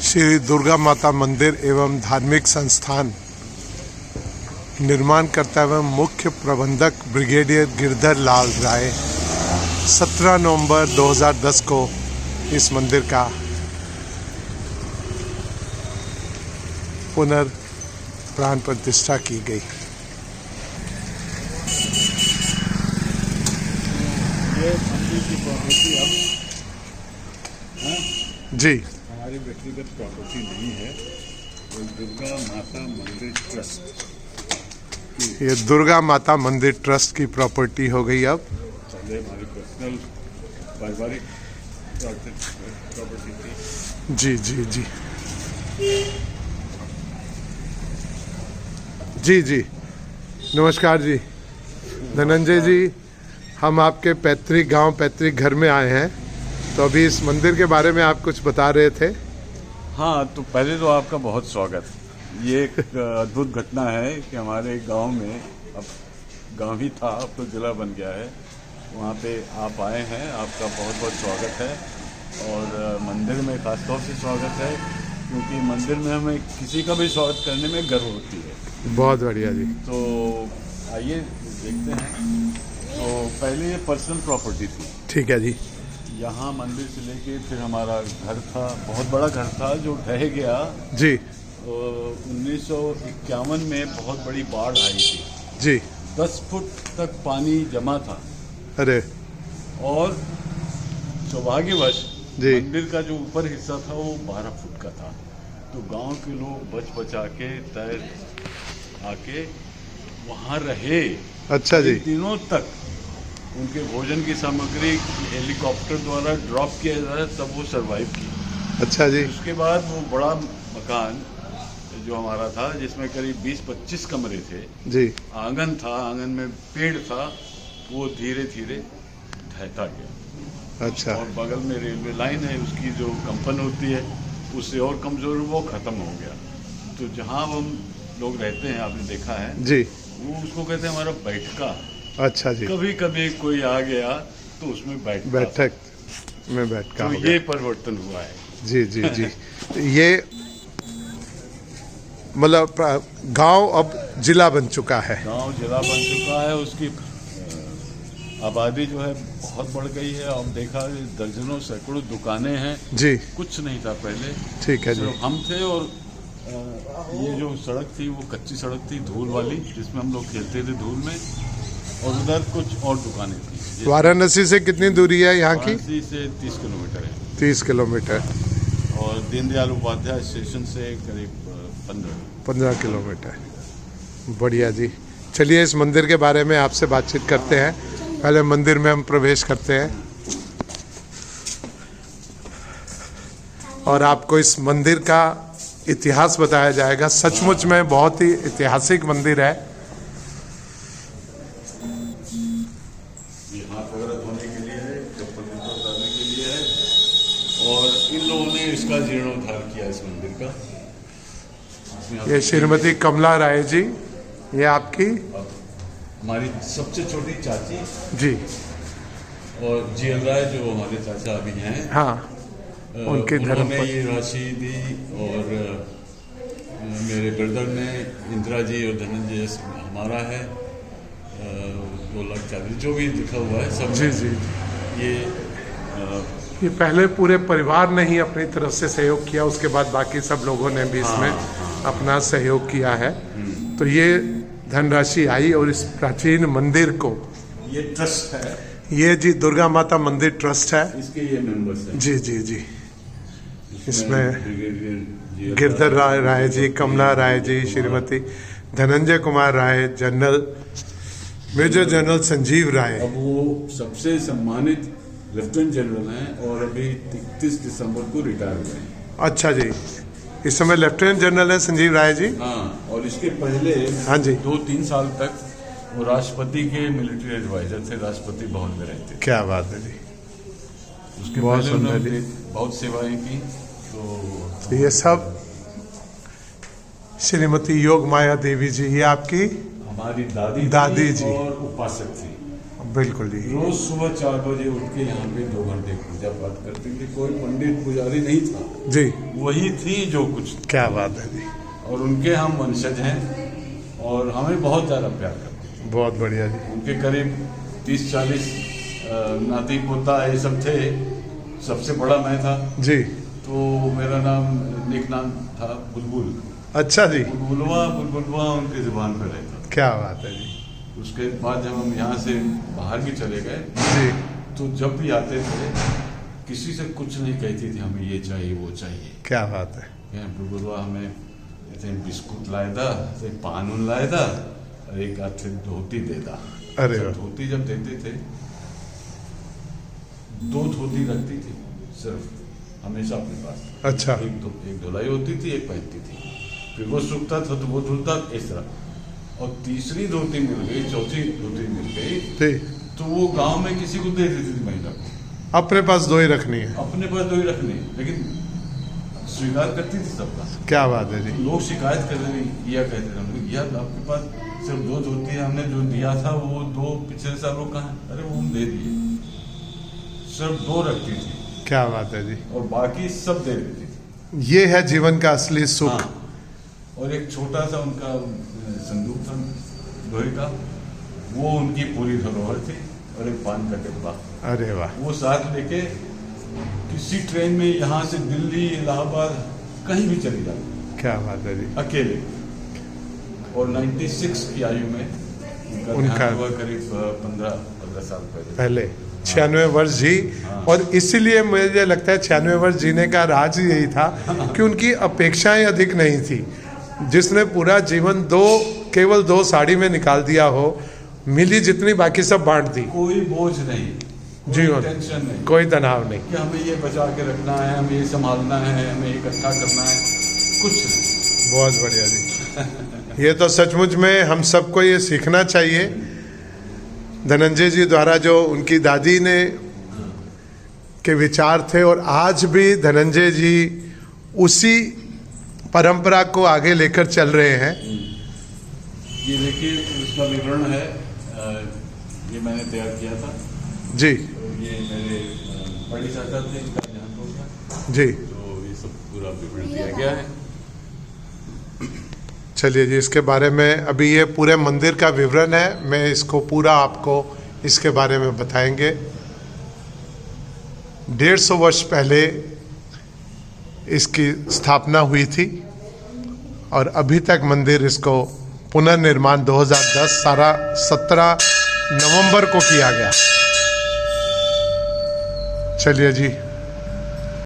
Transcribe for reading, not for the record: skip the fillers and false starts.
श्री दुर्गा माता मंदिर एवं धार्मिक संस्थान निर्माणकर्ता एवं मुख्य प्रबंधक ब्रिगेडियर गिरधर लाल राय 17 नवंबर 2010 को इस मंदिर का पुनर्प्राण प्रतिष्ठा की गई। ये मंदिर की प्रॉपर्टी अब जी हमारी व्यक्तिगत प्रॉपर्टी नहीं है, वो दुर्गा माता मंदिर ट्रस्ट की ये दुर्गा माता मंदिर ट्रस्ट की प्रॉपर्टी हो गई अब। पहले हमारी पर्सनल पारिवारिक प्रॉपर्टी थी। जी जी जी जी जी नमस्कार जी धनंजय जी, हम आपके पैतृक गांव पैतृक घर में आए हैं, तो अभी इस मंदिर के बारे में आप कुछ बता रहे थे। हाँ, तो पहले तो आपका बहुत स्वागत। ये एक अद्भुत घटना है कि हमारे गांव में, अब गांव ही था अब तो जिला बन गया है, वहाँ पे आप आए हैं, आपका बहुत बहुत स्वागत है। और मंदिर में खासतौर से स्वागत है, क्योंकि मंदिर में हमें किसी का भी स्वागत करने में गर्व होती है। बहुत बढ़िया जी। तो आइए देखते हैं। तो पहले ये पर्सनल प्रॉपर्टी थी। ठीक है जी। यहाँ मंदिर से लेके फिर हमारा घर था, बहुत बड़ा घर था जो ढह गया जी 1951 में। बहुत बड़ी बाढ़ आई थी जी। 10 फुट तक पानी जमा था। अरे और सौभाग्यवश जी। मंदिर का जो ऊपर हिस्सा था वो 12 फुट का था। तो गांव के लोग बच बचा के तैर आके वहाँ रहे। अच्छा जी। दिनों तक उनके भोजन की सामग्री हेलीकॉप्टर द्वारा ड्रॉप किया जाता, तब वो सरवाइव किया। अच्छा जी। उसके बाद वो बड़ा मकान जो हमारा था, जिसमें करीब 20-25 कमरे थे, जी। आंगन था, आंगन में पेड़ था, वो धीरे धीरे ढहता गया। अच्छा। और बगल में रेलवे लाइन है, उसकी जो कंपन होती है उससे और कमजोर वो खत्म हो गया। तो जहाँ हम लोग रहते हैं, आपने देखा है जी। वो उसको कहते हैं हमारा बैठका। अच्छा जी। कभी कभी कोई आ गया तो उसमें बैठक में बैठका तो हो गया। ये परिवर्तन हुआ है। जी जी जी। ये मतलब गांव अब जिला बन चुका है। गांव जिला बन चुका है, उसकी आबादी जो है बहुत बढ़ गई है। अब देखा दर्जनों सैकड़ों दुकानें हैं। जी। कुछ नहीं था पहले। ठीक है जी। सिर्फ हम थे, और ये जो सड़क थी वो कच्ची सड़क थी, धूल वाली, जिसमें हम लोग खेलते थे धूल में। और उधर कुछ और दुकानें थी। वाराणसी से कितनी दूरी है यहाँ की? वाराणसी से 30 किलोमीटर है। 30 किलोमीटर। और दीनदयाल उपाध्याय स्टेशन से करीब 15 किलोमीटर। बढ़िया जी। चलिए इस मंदिर के बारे में आपसे बातचीत करते हैं। पहले मंदिर में हम प्रवेश करते हैं और आपको इस मंदिर का इतिहास बताया जाएगा। सचमुच में बहुत ही ऐतिहासिक मंदिर है। ये हाथ वगैरह धोने के लिए है, चप्पल जूता उतारने के लिए है। और इन लोगों ने इसका जीर्णोद्धार किया इस मंदिर का। ये श्रीमती कमला राय जी, ये आपकी हमारी सबसे छोटी चाची जी। और जीएल राय जो हमारे चाचा अभी हैं, हाँ, उनके धर्म उन्होंने पर ये राशि दी। और मेरे ब्रदर ने, इंदिरा जी और धनंजय हमारा है 2,40,000 जो भी लिखा हुआ है सब। जी जी। ये पहले पूरे परिवार ने ही अपनी तरफ से सहयोग किया, उसके बाद बाकी सब लोगों ने भी इसमें अपना सहयोग किया है। तो ये धनराशि आई और इस प्राचीन मंदिर को, ये ट्रस्ट है, ये जी दुर्गा माता मंदिर ट्रस्ट है। इसके ये मेंबर्स हैं। जी जी जी। इसमें गिरधर राय जी, कमला Rai ji, Shrimati Dhananjay Kumar Rai, general major general Sanjeev Rai. अब वो सबसे सम्मानित लेफ्टिनेंट जनरल हैं और अभी 31 दिसंबर को रिटायर हुए हैं। अच्छा जी। इस समय लेफ्टिनेंट जनरल है संजीव राय जी। हाँ, और इसके पहले हाँ जी 2-3 साल तक वो राष्ट्रपति के मिलिट्री एडवाइजर थे, राष्ट्रपति भवन में रहते थे। क्या बात है जी। उसके बहुत पहले सुंदर उन्होंने जी। बहुत सेवाएं की। तो ये सब श्रीमती योग माया देवी जी, ये आपकी हमारी दादी जी और उपासक थी। बिल्कुल जी। रोज सुबह 4 बजे उठ के यहाँ पे 2 घंटे पूजा पाठ करते थे। कोई पंडित पुजारी नहीं था जी। वही थी जो कुछ। क्या बात है जी। और उनके हम वंशज हैं और हमें बहुत ज़्यादा प्यार करते थे। बहुत बढ़िया जी। उनके करीब 30-40 नाती पोता ये सब थे। सबसे बड़ा मैं था जी। तो मेरा नेक नाम था बुलबुल। अच्छा जी। बुलबुलवा उनकी जुबान पर रहता। क्या बात है जी। उसके बाद जब हम यहाँ से बाहर भी चले गए जी। तो जब भी आते थे किसी से कुछ नहीं कहती थी हमें ये चाहिए वो चाहिए। क्या बात है। बुलबुलवा हमें ऐसे बिस्कुट लाए था, ऐसे पान उन लाए था और एक आध धोती दे दा। अरे वाह। धोती जब देते थे 2 धोती रखती थी सिर्फ हमेशा अपने पास। अच्छा। एक धुलाई होती थी, एक पहनती थी, फिर वो सूखता था तो वो धुलता इस तरह। और तीसरी धोती मिल गई, चौथी धोती मिल गई तो वो गांव में किसी को दे देती थी महिला को। अपने पास 2 ही रखनी है। अपने पास 2 ही रखनी, लेकिन स्वीकार करती थी सबका। क्या बात है जी। लोग शिकायत कर रहे किया कहते थे हमने यार आपके पास सिर्फ 2 धोती है, हमने जो दिया था वो 2 पिछले सालों का है। अरे वो हम दे दिए, सिर्फ 2 रखती थी। क्या बात है जी। और बाकी सब दे देती थी। ये है जीवन का असली सुख। हाँ। और एक छोटा सा उनका संदूक था लोहे का, वो उनकी पूरी धरोहर थी। और एक पान का डिब्बा। अरे वाह। वो साथ लेके किसी ट्रेन में यहाँ से दिल्ली इलाहाबाद कहीं भी चली जाती। क्या बात है जी। अकेले। और 96 की आयु में उनका देहांत हुआ करीब 15 साल पहले। 96 वर्ष जी। और इसीलिए मुझे लगता है 96 वर्ष जीने का राज यही था कि उनकी अपेक्षाएं अधिक नहीं थी। जिसने पूरा जीवन केवल 2 साड़ी में निकाल दिया हो, मिली जितनी बाकी सब बांट दी। कोई बोझ नहीं, जीवन टेंशन नहीं, कोई तनाव नहीं कि हमें ये बचा के रखना है, हमें ये संभालना है, हमें इकट्ठा करना है, कुछ नहीं। बहुत बढ़िया जी। ये तो सचमुच में हम सबको ये सीखना चाहिए। धनंजय जी द्वारा जो उनकी दादी ने के विचार थे और आज भी धनंजय जी उसी परंपरा को आगे लेकर चल रहे हैं। ये देखिए उसका विवरण है, ये मैंने तैयार किया था जी। तो ये मेरे बड़ी चाचा थे, इनका देहांत हो गया जी। तो ये सब पूरा विवरण दिया गया है। चलिए जी, इसके बारे में अभी ये पूरे मंदिर का विवरण है, मैं इसको पूरा आपको इसके बारे में बताएंगे। 150 वर्ष पहले इसकी स्थापना हुई थी और अभी तक मंदिर इसको पुनर्निर्माण 2010 17 नवंबर को किया गया। चलिए जी।